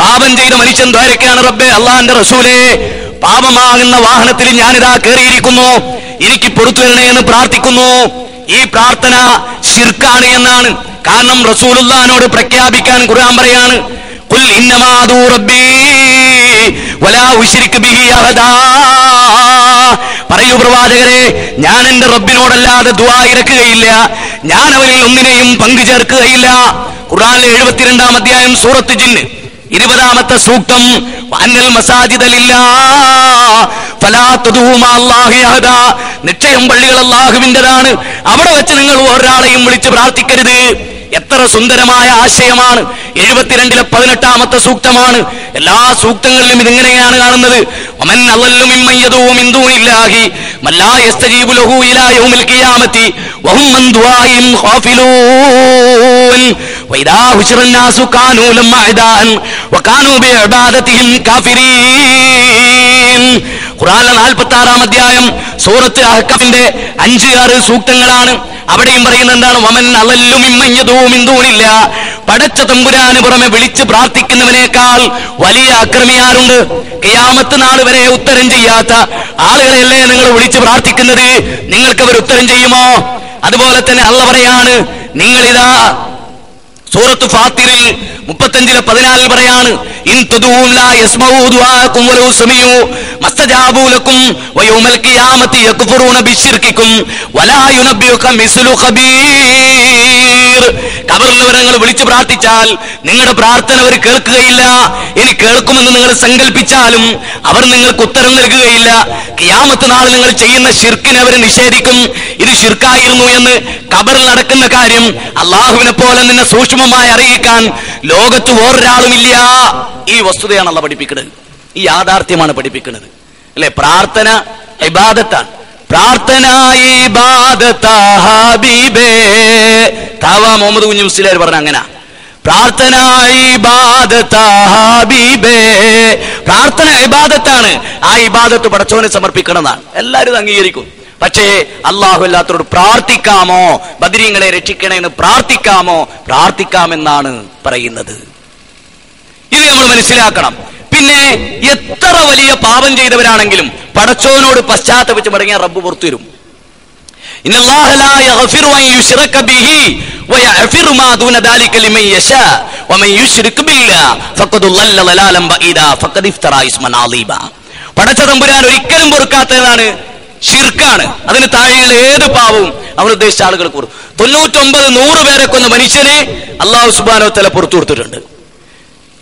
പാപം ചെയ്ത മനുഷ്യൻ ദ്വാരക്കാണ്, റബ്ബേ അള്ളാന്റെ റസൂലേ, പാപമാകുന്ന വാഹനത്തിൽ ഞാനിതാ കയറിയിരിക്കുന്നു, എനിക്ക് പൊറുത്തു തരണേ എന്ന് പ്രാർത്ഥിക്കുന്നു. ഈ പ്രാർത്ഥന ശിർക്കാണ് എന്നാണ്. കാരണം റസൂലുള്ളാഹിനോട് പ്രഖ്യാപിക്കാൻ ഖുർആൻ പറയാണ്, ഖുൽ ഇന്നമാ അദൂ റബ്ബീ വലാ ഉശ്രിക് ബിഹി അഹദാ. പറയൂ പ്രവാചകരെ, ഞാൻ എന്റെ റബ്ബിനോടല്ലാതെ ദുആ ഇറക്കുകയില്ല, ഞാൻ അവനിൽ ഒന്നിനെയും പങ്കു ചേർക്കുകയില്ല. ഖുർആനിലെ 72-ാം അധ്യായം സൂറത്ത് ജിന്ന് 20-ാമത്തെ സൂക്തം, വഅന്നൽ മസാജിദ ലില്ലാഹ് ഫലാ തദൂ മഅല്ലാഹി അഹദാ. നിശ്ചയം പള്ളികൾ അല്ലാഹുവിൻ്റെതാണ്, അവിടെ വെച്ച് നിങ്ങൾ ഒരാളെയും വിളിച്ച് പ്രാർത്ഥിക്കരുത്. എത്ര സുന്ദരമായ ആശയമാണ്. 72-ലെ 18-ാമത്തെ സൂക്തമാണ്. എല്ലാ സൂക്തങ്ങളിലും ഇതിങ്ങനെയാണ് കാണുന്നത്. വമൻ അളല്ലു മിമ്മൻ യദൂ മിൻ ദൂനില്ലാഹി മൻ ലാ യസ്തജീബു ലഹു ഇലാ യൗമിൽ ഖിയാമത്തി വഹും മൻ ദുആഇൻ ഖാഫിലൂൻ വഇദാ ഹുശിറൻ നാസു കാനൂ ലഹും അഅദാഅൻ വകാനൂ ബിഇബാദതിഹിം കാഫിരീൻ. ഖുർആനിലെ 46-ാം അധ്യായം സൂറത്ത് അഹ്ഖാഫിന്റെ 5-6 സൂക്തങ്ങളാണ്. അവിടെയും പറയുന്നത് എന്താണ്? വമൻ അളല്ലു മിമ്മൻ യദൂ മിൻ ദൂനില്ലാഹ്. പടച്ച തമ്പുരാന് പുറമെ വിളിച്ച് പ്രാർത്ഥിക്കുന്നവനേക്കാൾ വലിയ അക്രമിയാരുണ്ട്? ഖിയാമത്ത് നാൾ വരെ ഉത്തരം ചെയ്യാത്ത ആളുകളെയല്ലേ നിങ്ങൾ വിളിച്ച് പ്രാർത്ഥിക്കുന്നത്? നിങ്ങൾക്ക് അവർ ഉത്തരം ചെയ്യുമോ? അതുപോലെ തന്നെ അള്ളാഹ് പറയാണ്, നിങ്ങളിതാ സൂറത്ത് ഫാത്തിറിൽ 35-ലെ 14 പറയാണ്, ഇൻ തദൂം ലാ യസ്മഊ ദുആഅകും വലൗ സമീഉ മസ്തജാബൂ ലക്കും വയൗമൽ ഖിയാമത്തി യക്ഫുറൂന ബിശ്ശിർകിക്കും വലാ യുനബ്ബിഉക മിസ്ലു ഖബീർ. ഖബറിൽ നിങ്ങൾ വിളിച്ചു പ്രാർത്ഥിച്ചാൽ നിങ്ങളുടെ പ്രാർത്ഥന അവർ കേൾക്കുകയില്ല. ഇനി കേൾക്കുമെന്ന് നിങ്ങൾ സങ്കല്പിച്ചാലും അവർ നിങ്ങൾക്ക് ഉത്തരം നൽകുകയില്ല. ഖിയാമത്ത് നാളിൽ നിങ്ങൾ ചെയ്യുന്ന ശിർക്കിനെ അവർ നിഷേധിക്കും. ഇത് ശിർക്കായിരുന്നു എന്ന് ഖബറിൽ നടക്കുന്ന കാര്യം അള്ളാഹുവിനെ പോലെ നിന്നെ സൂക്ഷ്മമായി അറിയിക്കാൻ ലോകത്ത് വേറൊരാളുമില്ല. ഈ വസ്തുതയാണ് അള്ളാഹ് പഠിപ്പിക്കുന്നത്. ഈ യാഥാർത്ഥ്യമാണ് പഠിപ്പിക്കുന്നത്, അല്ലെ? പ്രാർത്ഥന ഇബാദത്താണ്. പ്രാർത്ഥന ഇബാദത്താ ഹബീബേ. കാവ മുഹമ്മദ് കുഞ്ഞു മുസ്ലിയാർ പറഞ്ഞ അങ്ങനെ, പ്രാർത്ഥന ഇബാദത്താ ഹബീബേ. പ്രാർത്ഥന ഇബാദത്താണ്. ആ ഇബാദത്ത് പടച്ചവനെ സമർപ്പിക്കണമെന്നാണ്. എല്ലാവരും ഇത് അംഗീകരിക്കും. പക്ഷേ അല്ലാഹു അല്ലാത്തവരോട് പ്രാർത്ഥിക്കാമോ? ബദരീങ്ങളെ രക്ഷിക്കണേ എന്ന് പ്രാർത്ഥിക്കാമോ? പ്രാർത്ഥിക്കാമെന്നാണ് പറയുന്നത്. ഇത് നമ്മൾ മനസ്സിലാക്കണം. പിന്നെ എത്ര വലിയ പാപം ചെയ്തവരാണെങ്കിലും പടച്ചവനോട് പശ്ചാത്തപിച്ച് മടങ്ങിയ റബ്ബ് പുറത്തു വരും. ഇന്നല്ലാഹ ലാ യഗ്ഫിറു അൻ യുശ്റക ബിഹി വയഗ്ഫിറു മാ ദൂന ദാലിക ലിമൻ യശാ വമൻ യുശ്രിക് ബില്ലാഹ് ഫഖദ് ളല്ല ളലാലൻ ബഈദാ ഫഖദ് ഇഫ്തറാ ഇസ്മൻ അളീബാ. പടച്ച തമ്പുരാൻ ഒരിക്കലും പൊറുക്കാത്തതാണ് ശിർക്കാണ്. അതിന് താഴെയുള്ള ഏത് പാവവും അവൻ ഉദ്ദേശിച്ച ആളുകൾ കൊടുക്കും. 99-100 പേരെ കൊന്ന മനുഷ്യനെ അല്ലാഹു സുബ്ഹാനഹു വ തആല പുറത്തു കൊടുത്തിട്ടുണ്ട്.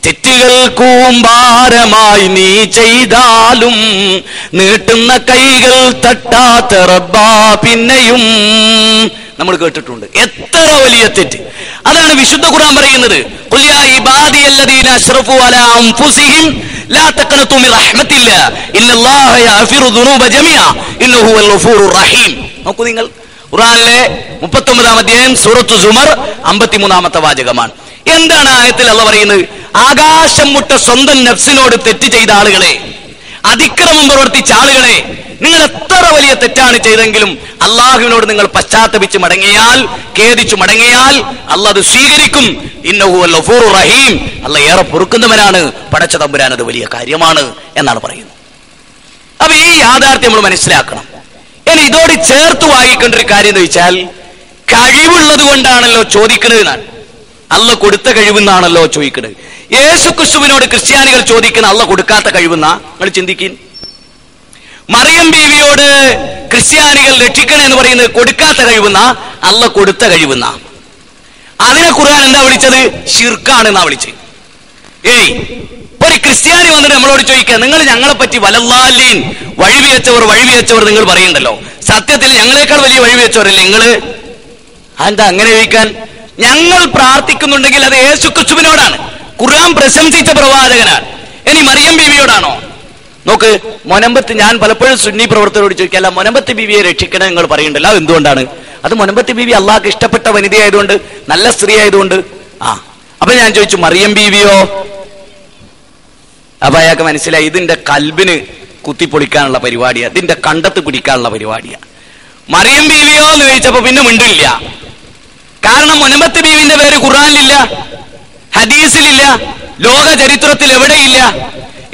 തെറ്റുകൾ കൂമ്പാരമായി നീ ചെയ്താലും നീട്ടുന്ന കൈകൾ തട്ടാത്ത റബ്ബാ പിന്നെയും. നമ്മൾ കേട്ടിട്ടുണ്ട് എത്ര വലിയ തെറ്റ്. അതാണ് വിശുദ്ധ ഖുർആൻ പറയുന്നത്, ഖുൽ യാ ഇബാദിയല്ലദീന അശ്റഫു അലാ അൻഫുസിഹിം ലാ തഖ്നതു മിർ റഹ്മത്തില്ലാഹ് ഇന്നല്ലാഹ യഗ്ഫിറു ദുനൂബ ജമീഅ ഇന്നഹു വൽ ഗഫൂറുർ റഹീം. നോക്കൂ നിങ്ങൾ, ഖുർആനിലെ 39-ാം അധ്യായം സൂറത്തു സുമർ 53-ാമത്തെ വാചകമാണ്. എന്താണ് ആയത്തിൽ അല്ലാഹ് പറയുന്നത്? ആകാശം മുട്ട സ്വന്തം നഫ്സിനോട് തെറ്റ് ചെയ്ത ആളുകളെ, അതിക്രമം പ്രവർത്തിച്ച ആളുകളെ, നിങ്ങൾ എത്ര വലിയ തെറ്റാണ് ചെയ്തെങ്കിലും അള്ളാഹുവിനോട് നിങ്ങൾ പശ്ചാത്തപിച്ച് മടങ്ങിയാൽ, ഖേദിച്ചു മടങ്ങിയാൽ അള്ളാഹ് അത് സ്വീകരിക്കും. ഇന്നഹു വൽ ഗഫൂറുർ റഹീം. അള്ളാഹ് ഏറെ പൊറുക്കുന്നവനാണ്. പടച്ച തമ്പുരാൻ അത് വലിയ കാര്യമാണ് എന്നാണ് പറയുന്നത്. അപ്പൊ ഈ യാഥാർത്ഥ്യം നമ്മൾ മനസ്സിലാക്കണം. ഇനി ഇതോട് ചേർത്ത് വായിക്കേണ്ട ഒരു കാര്യം എന്ന് വെച്ചാൽ, കഴിവുള്ളത് കൊണ്ടാണല്ലോ ചോദിക്കുന്നത് എന്നാണ്. അള്ളാഹ് കൊടുത്ത കഴിവെന്നാണല്ലോ ചോദിക്കുന്നത്. യേശു ക്രിസ്തുവിനോട് ക്രിസ്ത്യാനികൾ ചോദിക്കുന്ന അള്ളാഹ് കൊടുക്കാത്ത കഴിവെന്നാ? നിങ്ങൾ ചിന്തിക്കും. മറിയം ബീവിയോട് ക്രിസ്ത്യാനികൾ രക്ഷിക്കണേ എന്ന് പറയുന്നത് കൊടുക്കാത്ത കഴിവെന്നാ? അള്ളാഹ് കൊടുത്ത കഴിവെന്നാ? അതിനെ ഖുർആൻ എന്താ വിളിച്ചത്? ശിർക്കാണെന്നാ വിളിച്ചത്. ഏയ്, ഒരു ക്രിസ്ത്യാനി വന്നിട്ട് നമ്മളോട് ചോദിക്കുക, നിങ്ങൾ ഞങ്ങളെ പറ്റി വലല്ലാലീൻ വഴിവിയച്ചവർ നിങ്ങൾ പറയുന്നുണ്ടല്ലോ, സത്യത്തിൽ ഞങ്ങളെക്കാൾ വലിയ വഴിവിയച്ചവരല്ലേ നിങ്ങള്? അതെന്താ അങ്ങനെ ചോദിക്കാൻ? ഞങ്ങൾ പ്രാർത്ഥിക്കുന്നുണ്ടെങ്കിൽ അത് യേശു ക്രിസ്തുവിനോടാണ്. ഖുർആൻ പ്രശംസിച്ച പ്രവാചകനാണ്. ഇനി മറിയം ബീവിയോടാണോ? നോക്ക്, മൊനമ്പത്ത്, ഞാൻ പലപ്പോഴും സുന്നി പ്രവർത്തകരോട് ചോദിക്കല്ല, മൊനമ്പത്ത് ബീവിയെ രക്ഷിക്കണം നിങ്ങൾ പറയുന്നുണ്ടല്ലോ, എന്തുകൊണ്ടാണ്? അത് മൊനമ്പത്ത് ബീവി അള്ളാഹ്ക്ക് ഇഷ്ടപ്പെട്ട വനിതയായതുകൊണ്ട്, നല്ല സ്ത്രീ ആയതുകൊണ്ട്. അപ്പൊ ഞാൻ ചോദിച്ചു, മറിയം ബീവിയോ? അപ്പൊ അയാൾക്ക് മനസ്സിലായി, ഇതിന്റെ കൽബിന് കുത്തിപ്പൊളിക്കാനുള്ള പരിപാടിയാ, ഇതിന്റെ കണ്ടത്ത് പിടിക്കാനുള്ള പരിപാടിയാ. മറിയം ബീവിയോ എന്ന് ചോദിച്ചപ്പോ പിന്നെ മിണ്ടില്ല. കാരണം മൊനമ്പത്ത് ബീവിന്റെ പേര് ഖുർആനിലില്ല, ഹദീസിലില്ല. ലോക ചരിത്രത്തിൽ എവിടെയില്ല.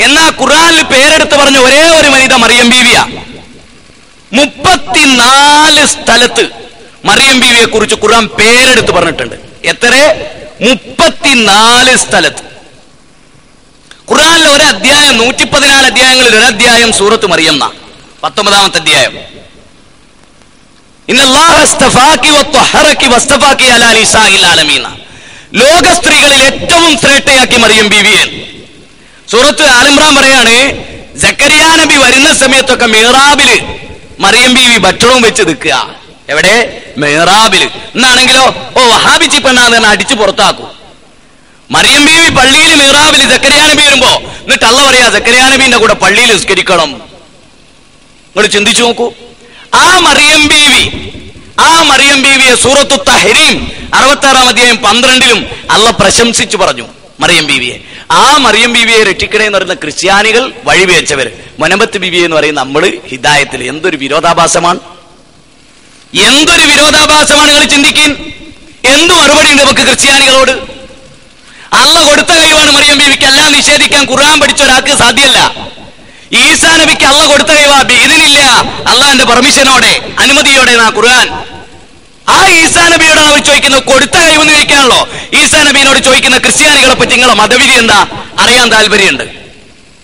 എന്നാ ഖുർആനിൽ പേരെടുത്ത് പറഞ്ഞ ഒരേ ഒരു വനിത മറിയം ബീവിയ. 34 സ്ഥലത്ത് മറിയം ബീവിയെ കുറിച്ച് ഖുർആൻ പേരെടുത്ത് പറഞ്ഞിട്ടുണ്ട്. എത്ര? 34 സ്ഥലത്ത്. ഖുർആനിലെ ഒരു അധ്യായം 114 അധ്യായങ്ങളിൽ ഒരു അധ്യായം സൂറത്ത് മറിയം എന്നാ. 19ാമത്തെ അധ്യായം. ഇന്നല്ലാഹ അസ്തഫാകി വത്വഹറകി വസ്തഫാകി അലാ നിസാഇൽ ആലമീൻ. ലോക സ്ത്രീകളിൽ ഏറ്റവും ശ്രേഷ്ഠയാക്കി മറിയം ബീവിയെ. സൂറത്ത് ആൽ ഇംറാൻ പറയാണ്, സക്കരിയ നബി വരുന്ന സമയത്തൊക്കെ മിഹ്റാബില് മറിയം ബീവി ഭക്ഷണവും വെച്ച് നിൽക്കുക. എവിടെ? മിഹ്റാബില്. എന്നാണെങ്കിലോ വഹാബിച്ചി പെണ്ണാന്ന് അടിച്ചു പുറത്താക്കും. മറിയം ബീവി പള്ളിയിൽ മിഹ്റാബില് സക്കരിയ നബി വരുമ്പോ എന്നിട്ട് അള്ള പറയാ സക്കരിയ നബിന്റെ കൂടെ പള്ളിയിൽ നിസ്കരിക്കണം. നിങ്ങൾ ചിന്തിച്ചു നോക്കൂ. ആ മറിയം ബീവിയെ സൂറത്തു തഹ്രീം 66ാം അധ്യായം 12ലും അള്ള പ്രശംസിച്ചു പറഞ്ഞു മറിയം ബീവിയെ. ആ മറിയം ബീവിയെ രക്ഷിക്കണേ എന്ന് പറയുന്ന ക്രിസ്ത്യാനികൾ വഴിവേച്ചവർ, മുനമ്പത്ത് ബീവിയെ എന്ന് പറയുന്ന നമ്മള് ഹിദായത്തിൽ. എന്തൊരു വിരോധാഭാസമാണ്, എന്തൊരു വിരോധാഭാസമാണ്. നിങ്ങൾ ചിന്തിക്കാൻ എന്തു മറുപടി ഉണ്ട് നമുക്ക് ക്രിസ്ത്യാനികളോട്? അള്ള കൊടുത്ത കഴിവാണ് മറിയം ബീവിക്ക്. എല്ലാം നിഷേധിക്കാൻ ഖുർആൻ പഠിച്ച ഒരാൾക്ക് സാധ്യമല്ല. ഈസാ നബിക്ക് അള്ള കൊടുത്ത കഴിവാ. ഇതിനില്ല, അള്ളാന്റെ പെർമിഷനോടെ, അനുമതിയോടെ എന്നാ ഖുർആൻ. ആ ഈസാ നബിയോടാണ് അവർ ചോദിക്കുന്നത്. കൊടുത്ത കഴിവെന്ന് ചോദിക്കാണല്ലോ ഈസാ നബിയോട് ചോദിക്കുന്ന ക്രിസ്ത്യാനികളെ പറ്റി നിങ്ങളെ മതവിധി എന്താ അറിയാൻ താല്പര്യമുണ്ട്.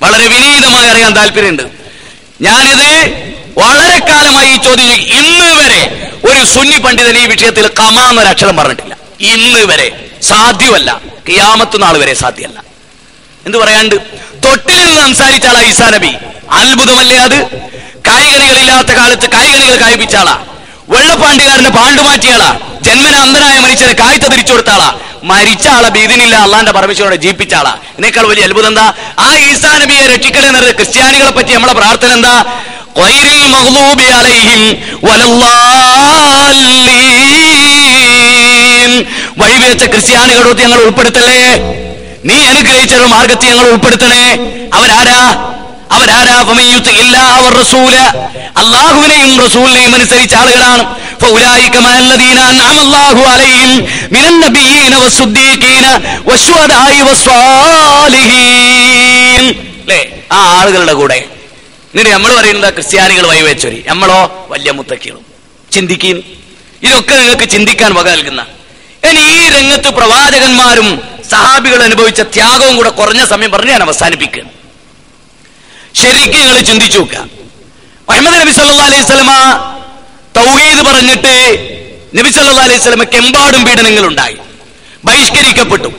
വളരെ വിനീതമായി അറിയാൻ താല്പര്യമുണ്ട്. ഞാനിത് വളരെ കാലമായി ഈ ചോദ്യം ഇന്ന് വരെ ഒരു സുന്നി പണ്ഡിതൻ ഈ വിഷയത്തിൽ കമാന്നൊരു അക്ഷരം പറഞ്ഞിട്ടില്ല. ഇന്ന് വരെ സാധ്യമല്ല, ഖിയാമത്ത് നാൾ വരെ സാധ്യമല്ല. എന്ത് പറയാണ്ട് തൊട്ടിൽ നിന്ന് സംസാരിച്ച ആളാ ഈസാ നബി. അത്ഭുതമല്ലേ അത്? കായികനികളില്ലാത്ത കാലത്ത് കായികനികൾ കായിപ്പിച്ച ആളാ. വെള്ളപ്പാണ്ടുകാരനെ പാണ്ടുമാറ്റിയാളാ. ജന്മന അന്ധനായ മനുഷ്യനെ കാഴ്ച തിരിച്ചു കൊടുത്ത ആളാ. മരിച്ച ആളെ ഭീതിനില്ല അള്ളാന്റെ പരമേശ്വരനോടെ ജീവിപ്പിച്ച ആളാ. ഇതിനേക്കാൾ വലിയ അത്ഭുതം എന്താ? ആ ഈസാ നബിയെ രക്ഷിക്കണേ എന്നത് ക്രിസ്ത്യാനികളെ പറ്റി നമ്മളെ പ്രാർത്ഥന എന്താ? ഗൈറിൽ മഗ്ദൂബി അലൈഹിം വലല്ലാലീൻ. വഴിവെച്ച ക്രിസ്ത്യാനികളോട് ഞങ്ങൾ ഉൾപ്പെടുത്തല്ലേ. നീ അനുഗ്രഹിച്ച മാർഗത്തെ ഞങ്ങൾ ഉൾപ്പെടുത്തണേ. അവരാരാ? അല്ലാഹുവിനെയും റസൂലിനെയും അനുസരിച്ച ആളുകളാണ്. ആ ആളുകളുടെ കൂടെ എന്നിട്ട് നമ്മൾ പറയുന്നത് ക്രിസ്ത്യാനികൾ വഴിവെച്ചോരി, നമ്മളോ വലിയ മുത്തക്കികളും. ചിന്തിക്കും. ഇതൊക്കെ നിങ്ങൾക്ക് ചിന്തിക്കാൻ വക നൽകുന്ന. ഇനി ഈ രംഗത്ത് പ്രവാചകന്മാരും സഹാബികൾ അനുഭവിച്ച ത്യാഗവും കൂടെ കുറഞ്ഞ സമയം പറഞ്ഞ് ഞാൻ അവസാനിപ്പിക്കുക. ശരിക്കും നിങ്ങൾ ചിന്തിച്ചു നോക്കുക. മുഹമ്മദ് നബി സല്ലല്ലാഹു അലൈഹി വസല്ലമ തൗഹീദ് പറഞ്ഞിട്ട് നബി സല്ലല്ലാഹു അലൈഹി വസല്ലമക്ക് എമ്പാടും പീഡനങ്ങൾ ഉണ്ടായി, ബഹിഷ്കരിക്കപ്പെട്ടു.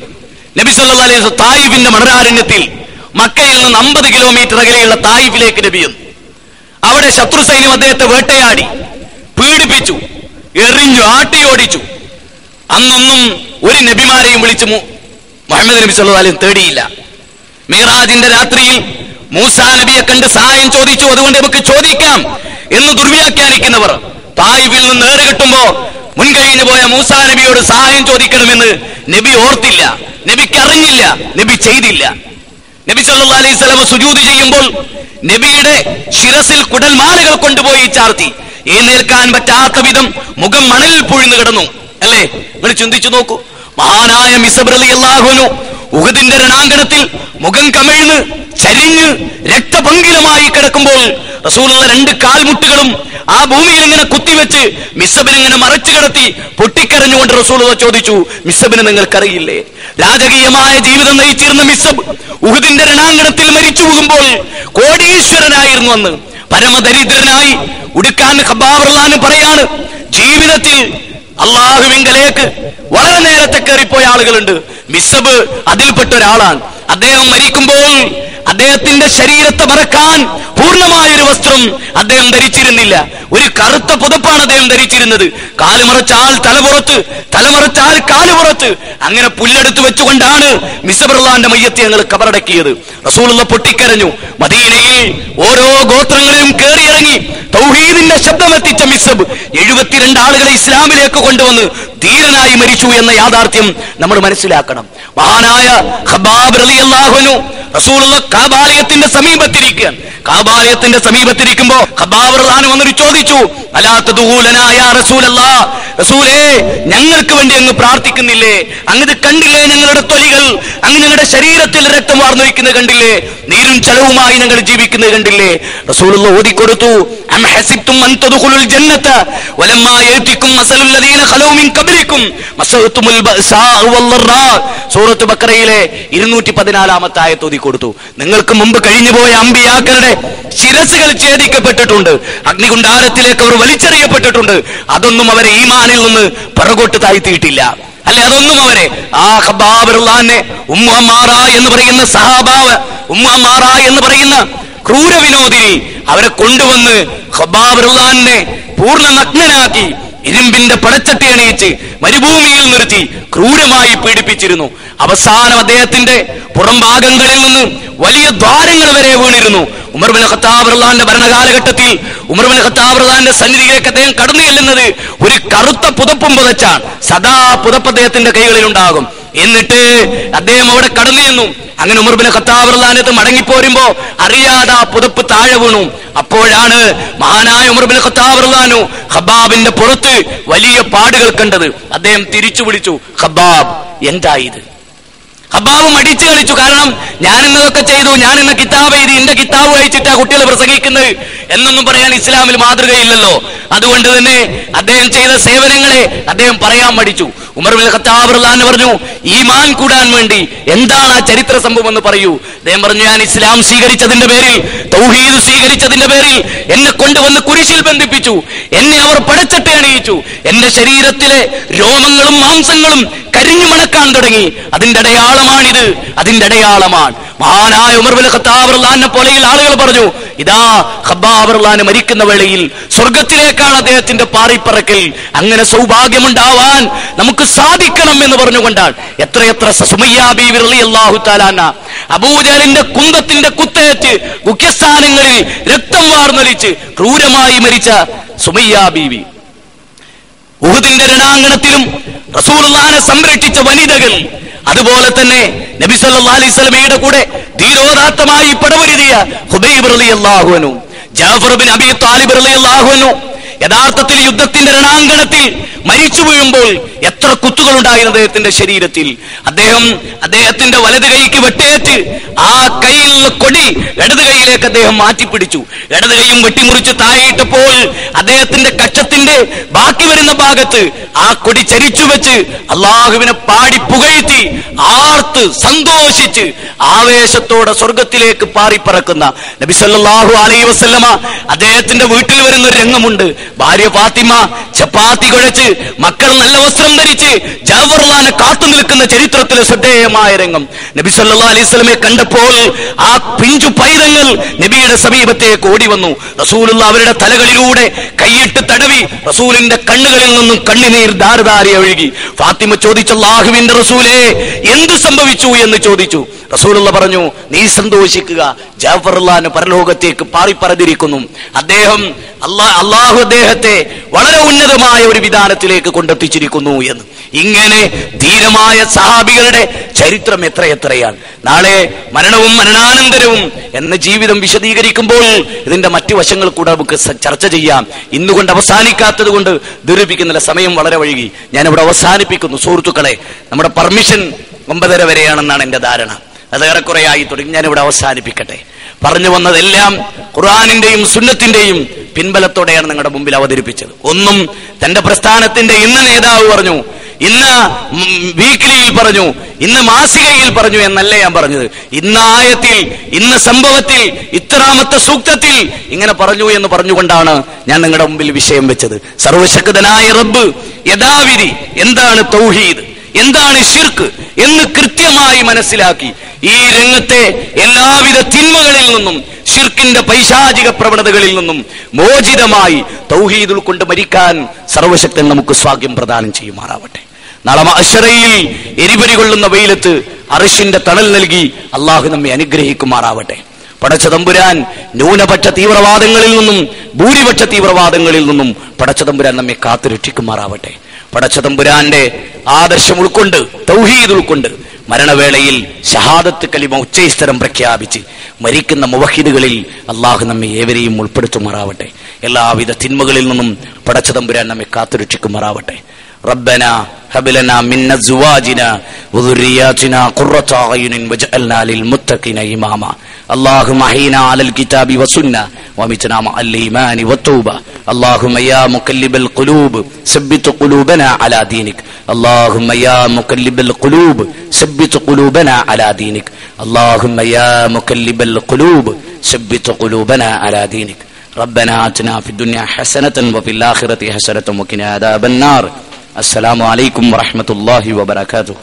നബി സല്ലല്ലാഹു അലൈഹി വസല്ലം തായിഫിന്റെ മണരാരണ്യത്തിൽ മക്കയിൽ നിന്ന് 50 കിലോമീറ്റർ അകലെയുള്ള തായിഫിലേക്ക് നബി വന്നു. അവിടെ ശത്രു സൈന്യം അദ്ദേഹത്തെ വേട്ടയാടി, പീഡിപ്പിച്ചു, എറിഞ്ഞു, ആട്ടിയോടിച്ചു. അന്നൊന്നും ഒരു നബിമാരെയും വിളിച്ചു മുഹമ്മദ് നബി സല്ലല്ലാഹു അലൈഹി വസല്ലം തേടിയില്ല. മിറാജിന്റെ രാത്രിയിൽ മൂസാ നബിയെ കണ്ട് സഹായം ചോദിച്ചു, അതുകൊണ്ട് നമുക്ക് ചോദിക്കാം എന്ന് ദുർവ്യാഖ്യാനിക്കുന്നവർ തായിഫിൽ നിന്ന് ഏറ് കിട്ടുമ്പോ മുൻകഴിഞ്ഞു പോയ മൂസാ നബിയോട് സഹായം ചോദിക്കണമെന്ന് നബി ഓർത്തില്ല, നബിക്ക് അറിഞ്ഞില്ല, നബി ചെയ്തില്ല. നബി സല്ലല്ലാഹു അലൈഹി വസല്ലം സുജൂദ് ചെയ്യുമ്പോൾ നബിയുടെ ശിരസിൽ കുടൽമാലകൾ കൊണ്ടുപോയി ചാർത്തി. എഴുന്നേൽക്കാൻ പറ്റാത്ത വിധം മുഖം മണലിൽ പൊഴിഞ്ഞു കിടന്നു. അല്ലേ? നിങ്ങൾ ചിന്തിച്ചു നോക്കൂ. മഹാനായ മിസ്അബ് റളിയല്ലാഹു അൻഹു ഉഹദിന്റെ രണാങ്കണത്തിൽ മുഖം കമിഴ്ന്ന് ചരിഞ്ഞ് രക്തപങ്കിലമായി കിടക്കുമ്പോൾ റസൂലുള്ള 2 കാൽമുട്ടുകളും ആ ഭൂമിയിൽ ഇങ്ങനെ കുത്തിവെച്ച് മിസ്അബിനെ ഇങ്ങനെ മറച്ചു കിടത്തി പൊട്ടിക്കരഞ്ഞുകൊണ്ട് റസൂലുള്ള ചോദിച്ചു, മിസ്അബിനെ നിങ്ങൾക്കറിയില്ലേ? രാജകീയമായ ജീവിതം നയിച്ചിരുന്ന മിസ്അബ് ഉഹദിന്റെ രണാങ്കണത്തിൽ മരിച്ചു പോകുമ്പോൾ കോടീശ്വരനായിരുന്നു. അന്ന് പരമദരിദ്രനായി. ഉടുക്കാൻ ഖബ്ബാബ് റളിയല്ലാഹു അൻഹു പറയാണ്, ജീവിതത്തിൽ അള്ളാഹുവിങ്കലേക്ക് വളരെ നേരത്തെ കയറിപ്പോയ ആളുകളുണ്ട്. മിസ്അബ് അതിൽപ്പെട്ട ഒരാളാണ്. അദ്ദേഹം മരിക്കുമ്പോൾ അദ്ദേഹത്തിന്റെ ശരീരത്തെ മറക്കാൻ പൂർണ്ണമായൊരു വസ്ത്രം അദ്ദേഹം ധരിച്ചിരുന്നില്ല. ഒരു കറുത്ത പുതപ്പാണ് അദ്ദേഹം ധരിച്ചിരുന്നത്. കാലുമറച്ചാൽ തലപുറത്ത്, തലമറച്ചാൽ കാലുപുറത്ത്, അങ്ങനെ പുല്ലെടുത്ത് വെച്ചുകൊണ്ടാണ് മിസ്അബ് റളിയല്ലാഹുവിന്റെ മയ്യത്ത് ഞങ്ങൾ കബറടക്കിയത്. റസൂലുള്ള പൊട്ടിക്കരഞ്ഞു. മദീനയിൽ ഓരോ ഗോത്രങ്ങളിലും കയറിയിറങ്ങി തൗഹീദിന്റെ ശബ്ദമെത്തിച്ച മിസ്അബ് 72 ആളുകളെ ഇസ്ലാമിലേക്ക് കൊണ്ടുവന്ന് ധീരനായി മരിച്ചു എന്ന യാഥാർത്ഥ്യം നമ്മൾ മനസ്സിലാക്കണം. മഹാനായ ഖബ്ബാബ് റളിയല്ലാഹു അൻഹു റസൂലുള്ള കഅബാലയത്തിന്റെ സമീപത്തിരിക്കുകയാണ്. കഅബാലയത്തിന്റെ സമീപത്തിരിക്കുമ്പോ ഖബ്ബാബ് റളിയല്ലാഹു അൻഹു വന്നിട്ട് ചോദിച്ചു, അലാ തദൂലനാ യാ റസൂലല്ലാഹ്, റസൂലേ, ഞങ്ങൾക്ക് വേണ്ടി അങ്ങ് പ്രാർത്ഥിക്കുന്നില്ലേ? അങ്ങ് കണ്ടില്ലേ ഞങ്ങളുടെ തൊലികൾ? അങ്ങ് ഞങ്ങളുടെ ശരീരത്തിൽ രക്തം വാർന്നൊഴിക്കുന്നത് കണ്ടില്ലേ? നീരും ചലവുമായി ഞങ്ങൾ ജീവിക്കുന്നത് കണ്ടില്ലേ? റസൂലുള്ളാഹി ഓതിക്കൊടുത്തു, അം ഹസിബ്തും അൻ തദ്ഖുലുൽ ജന്നത വലമ്മാ യഅതികും മസലുൽ ലദീന ഖലൂ മിൻ ഖബ്ലികും മസഅതുൽ ബഅസാ വല്ലറാ. സൂറത്ത് ബഖറയിലെ 214-ാമത്തെ ആയത്ത് ഓതിക്കൊടുത്തു. നിങ്ങൾക്ക് മുമ്പ് കഴിഞ്ഞുപോയ അമ്പിയാക്കളുടെ ശിരസുകൾ ഛേദിക്കപ്പെട്ടിട്ടുണ്ട്, അഗ്നികുണ്ഡാരത്തിലേക്ക് അവർ വലിച്ചെറിയപ്പെട്ടിട്ടുണ്ട്. അതൊന്നും അവരെ ഈമാനിൽ നിന്ന് പിറകോട്ട് താഴ്ത്തിയിട്ടില്ല. അല്ലെ, അതൊന്നും അവരെ ആ ഖബ്ബാബ് റളിയല്ലാഹു ഉമ്മു അമ്മാറ എന്ന് പറയുന്ന സഹാബാവ്, ഉമ്മു അമ്മാറ എന്ന് പറയുന്ന ക്രൂരവിനോദിനി, അവരെ കൊണ്ടുവന്ന് ഖബ്ബാബ് റളിയല്ലാഹുവിനെ പൂർണ്ണ നഗ്നനാക്കി ഇരുമ്പിന്റെ പടച്ചട്ടി അണിയിച്ച് മരുഭൂമിയിൽ നിർത്തി ക്രൂരമായി പീഡിപ്പിച്ചിരുന്നു. അവസാനം അദ്ദേഹത്തിന്റെ പുറംഭാഗങ്ങളിൽ നിന്ന് വലിയ ദ്വാരങ്ങൾ വരെ വീണിരുന്നു. ഉമർ ഇബ്നു ഖത്താബ് റളിയല്ലാഹുവിന്റെ ഭരണകാലഘട്ടത്തിൽ ഉമർ ഇബ്നു ഖത്താബ് റളിയല്ലാഹുവിന്റെ സന്നിധിയിലേക്ക് അദ്ദേഹം കടന്നു ചെല്ലുന്നത് ഒരു കറുത്ത പുതപ്പും പുതച്ചാണ്. സദാ പുതപ്പ് അദ്ദേഹത്തിന്റെ കൈകളിൽ ഉണ്ടാകും. എന്നിട്ട് അദ്ദേഹം അവിടെ കടന്നു ചെന്നു. അങ്ങനെ ഉമർ ഇബ്നു ഖത്താബ് റളിയല്ലാഹു മടങ്ങിപ്പോരുമ്പോ അറിയാതെ ആ പുതപ്പ് താഴെ വീണു. അപ്പോഴാണ് മഹാനായ ഉമർ ഇബ്നു ഖത്താബ് റളിയല്ലാഹു ഖബ്ബാബിന്റെ പുറത്ത് വലിയ പാടുകൾ കണ്ടത്. അദ്ദേഹം തിരിച്ചു വിളിച്ചു, ഖബ്ബാബ്, എന്തായത്? ഖബ്ബാബ് മടിച്ചു കളിച്ചു. കാരണം ഞാൻ ഇന്നതൊക്കെ ചെയ്തു, ഞാൻ ഇന്ന് കിതാബ് എഴുതി, എന്റെ കിതാബ് വായിച്ചിട്ടാ കുട്ടികൾ പ്രസംഗിക്കുന്നത് എന്നൊന്നും പറയാൻ ഇസ്ലാമിൽ മാതൃകയില്ലല്ലോ. അതുകൊണ്ട് തന്നെ അദ്ദേഹം ചെയ്ത സേവനങ്ങളെ അദ്ദേഹം പറയാൻ മടിച്ചു. ഉമർ ഇബ്നു ഖത്താബ് റളിയല്ലാഹു പറഞ്ഞു, ഈമാൻ കൂടാൻ വേണ്ടി എന്താണ് ആ ചരിത്ര സംഭവം എന്ന് പറയൂ. അദ്ദേഹം പറഞ്ഞു, ഞാൻ ഇസ്ലാം സ്വീകരിച്ചതിന്റെ പേരിൽ, തൗഹീദ് സ്വീകരിച്ചതിന്റെ പേരിൽ എന്നെ കൊണ്ടുവന്ന് കുരിശിൽ ബന്ധിപ്പിച്ചു, എന്നെ അവർ പടച്ചട്ടി അണിയിച്ചു, എന്റെ ശരീരത്തിലെ രോമങ്ങളും മാംസങ്ങളും കരിഞ്ഞു മണക്കാൻ തുടങ്ങി. അതിന്റെ അടയാളമാണിത്, അതിന്റെ അടയാളമാണ്. മഹാനായ ഉമർ ഇബ്നു ഖത്താബ് റളിയല്ലാഹു പോലെയുള്ള ആളുകൾ പറഞ്ഞു, ഇതാ ഖബ്ബാബ് റളിയല്ലാഹു മരിക്കുന്ന വേളയിൽ സ്വർഗത്തിലേക്കാണ് അദ്ദേഹത്തിന്റെ പാറിപ്പറക്കൽ. അങ്ങനെ സൗഭാഗ്യമുണ്ടാവാൻ നമുക്ക് സാധിക്കണം എന്ന് പറഞ്ഞുകൊണ്ടാണ് എത്രയെത്ര സുമയ്യ ബീവി റളിയല്ലാഹു തആല അൻഹ അബൂജഹലിന്റെ കുന്തത്തിന്റെ കുത്തേറ്റ് മുഖ്യസ്ഥാനങ്ങളിൽ രക്തം വാർന്നൊലിച്ച് ക്രൂരമായി മരിച്ച സുമയ്യ ബീവി. ഉഹുദിന്റെ രണാങ്കണത്തിലും റസൂലുള്ളാഹിനെ സംരക്ഷിച്ച വനിതകൾ, അതുപോലെ തന്നെ നബി സല്ലല്ലാഹു അലൈഹി വസല്ലമയുടെ കൂടെ ധീരോദാത്തമായി പടവരുതിയ ഖുബൈബ് റളിയല്ലാഹു അൻഹു, ജാഫർ ബിൻ അബീ ത്വാലിബ് റളിയല്ലാഹു അൻഹു യഥാർത്ഥത്തിൽ യുദ്ധത്തിന്റെ രണാങ്കണത്തിൽ മരിച്ചു വീഴുമ്പോൾ എത്ര കുത്തുകൾ ഉണ്ടായിരുന്നു അദ്ദേഹത്തിന്റെ ശരീരത്തിൽ. അദ്ദേഹത്തിന്റെ വലത് കൈക്ക് വെട്ടേറ്റ് ആ കൈയിൽ കൊടി ഇടത് കൈയിലേക്ക് അദ്ദേഹം മാറ്റിപ്പിടിച്ചു. ഇടത് കൈയും വെട്ടിമുറിച്ച് താഴെയിട്ടപ്പോൾ അദ്ദേഹത്തിന്റെ കക്ഷത്തിന്റെ ബാക്കി വരുന്ന ഭാഗത്ത് ആ കൊടി ചരിച്ചു വെച്ച് അള്ളാഹുവിനെ പാടി പുകഴ്ത്തി ആർത്ത് സന്തോഷിച്ച് ആവേശത്തോടെ സ്വർഗത്തിലേക്ക് പാറിപ്പറക്കുന്ന നബി സല്ലല്ലാഹു അലൈഹി വസല്ലമ അദ്ദേഹത്തിന്റെ വീട്ടിൽ വരുന്ന ഒരു രംഗമുണ്ട്. ഭാര്യ ഫാത്തിമ ചപ്പാത്തി കുഴച്ച് മക്കൾ നല്ല വസ്ത്രം ധരിച്ച് ജാഫർ റളിയല്ലാഹുവിനെ കാത്തു നിൽക്കുന്ന ചരിത്രത്തിലെ ശ്രദ്ധേയമായ രംഗം. നബി സല്ലല്ലാഹു അലൈഹി വസല്ലമയെ കണ്ടപ്പോൾ ആ പിഞ്ചു പൈതങ്ങൾ നബിയുടെ സമീപത്തേക്ക് ഓടി വന്നു. റസൂലുള്ളാഹി അവരുടെ തലകളിലൂടെ കൈയിട്ട് തടവി റസൂലിന്റെ കണ്ണുകളിൽ നിന്നും കണ്ണുനീർ ധാരധാര ഒഴുകി. ഫാത്തിമ ചോദിച്ചു, അല്ലാഹുവിന്റെ റസൂലേ, എന്ത് സംഭവിച്ചു എന്ന് ചോദിച്ചു. റസൂലുള്ളാഹി പറഞ്ഞു, നീ സന്തോഷിക്കുക, ജാഫർ റളിയല്ലാഹു പരലോകത്തേക്ക് പാറിപ്പറന്നിരിക്കുന്നു. അള്ളാഹു അദ്ദേഹത്തെ വളരെ ഉന്നതമായ ഒരു വിധാനത്തിലേക്ക് കൊണ്ടെത്തിച്ചിരിക്കുന്നു എന്ന്. ഇങ്ങനെ ധീരമായ സഹാബികളുടെ ചരിത്രം എത്രയാണ്. നാളെ മരണവും മരണാനന്തരവും എന്ന ജീവിതം വിശദീകരിക്കുമ്പോൾ ഇതിന്റെ മറ്റു വശങ്ങൾ കൂടെ നമുക്ക് ചർച്ച ചെയ്യാം. ഇന്നുകൊണ്ട് അവസാനിക്കാത്തത് കൊണ്ട് ദീർഘിപ്പിക്കുന്നില്ല, സമയം വളരെ വൈകി. ഞാനിവിടെ അവസാനിപ്പിക്കുന്നു. സുഹൃത്തുക്കളെ, നമ്മുടെ പെർമിഷൻ 9:30 വരെയാണെന്നാണ് എന്റെ ധാരണ. അത് ഏറെക്കുറെ ആയി തുടങ്ങി. ഞാനിവിടെ അവസാനിപ്പിക്കട്ടെ. പറഞ്ഞു വന്നതെല്ലാം ഖുർആനിന്റെയും സുന്നത്തിന്റെയും പിൻബലത്തോടെയാണ് നിങ്ങളുടെ മുമ്പിൽ അവതരിപ്പിച്ചത്. ഒന്നും തന്റെ പ്രസ്ഥാനത്തിന്റെ ഇന്ന് നേതാവ് പറഞ്ഞു, ഇന്ന് വീക്കിലിയിൽ പറഞ്ഞു, ഇന്ന് മാസികയിൽ പറഞ്ഞു എന്നല്ല ഞാൻ പറഞ്ഞത്. ഇന്ന് ആയത്തിൽ, ഇന്ന് സംഭവത്തിൽ, ഇത്രാമത്തെ സൂക്തത്തിൽ ഇങ്ങനെ പറഞ്ഞു എന്ന് പറഞ്ഞുകൊണ്ടാണ് ഞാൻ നിങ്ങളുടെ മുമ്പിൽ വിഷയം വെച്ചത്. സർവശക്തനായ റബ്ബ് യഥാവിധി എന്താണ് തൗഹീദ്, എന്താണ് ശിർക്ക് എന്ന് കൃത്യമായി മനസ്സിലാക്കി ഈ രംഗത്തെ എല്ലാവിധ തിന്മകളിൽ നിന്നും ശിർക്കിന്റെ പൈശാചിക പ്രവണതകളിൽ നിന്നും മോചിതമായി തൗഹീദ് ഉൾക്കൊണ്ട് മരിക്കാൻ സർവശക്തൻ നമുക്ക് ഭാഗ്യം പ്രദാനം ചെയ്യുമാറാവട്ടെ. നാളെ മഹ്ശറയിൽ എരിപരി കൊള്ളുന്ന വെയിലത്ത് അർശിന്റെ തണൽ നൽകി അള്ളാഹു നമ്മെ അനുഗ്രഹിക്കുമാറാവട്ടെ. പടച്ച തമ്പുരാൻ ന്യൂനപക്ഷ തീവ്രവാദങ്ങളിൽ നിന്നും ഭൂരിപക്ഷ തീവ്രവാദങ്ങളിൽ നിന്നും പടച്ച തമ്പുരാൻ നമ്മെ കാത്തുരക്ഷിക്കുമാറാവട്ടെ. പടച്ച തമ്പുരാന്റെ ആദർശം ഉൾക്കൊണ്ട്, തൗഹീദ് ഉൾക്കൊണ്ട് മരണവേളയിൽ ഷഹാദത്ത് കലിമ ഉച്ചൈസ്തരം പ്രഖ്യാപിച്ച് മരിക്കുന്ന മുവഹിദുകളിൽ അള്ളാഹു നമ്മെ ഏവരെയും ഉൾപ്പെടുത്തുമാറാവട്ടെ. എല്ലാവിധ തിന്മകളിൽ നിന്നും പടച്ചതമ്പുരാൻ നമ്മെ കാത്തുരക്ഷിക്കുമാറാവട്ടെ. ربنا هب لنا من ازواجنا وذرياتنا قرة اعين واجعلنا للمتقين اماما. اللهم احينا على الكتاب والسنة وامتنا مع الايمان والتوبة. اللهم يا مقلب القلوب ثبت قلوبنا على دينك. اللهم يا مقلب القلوب ثبت قلوبنا على دينك. اللهم يا مقلب القلوب ثبت قلوبنا على دينك. ربنا آتنا في الدنيا حسنة وفي الآخرة حسنة وقنا عذاب النار. السلام عليكم ورحمة الله وبركاته.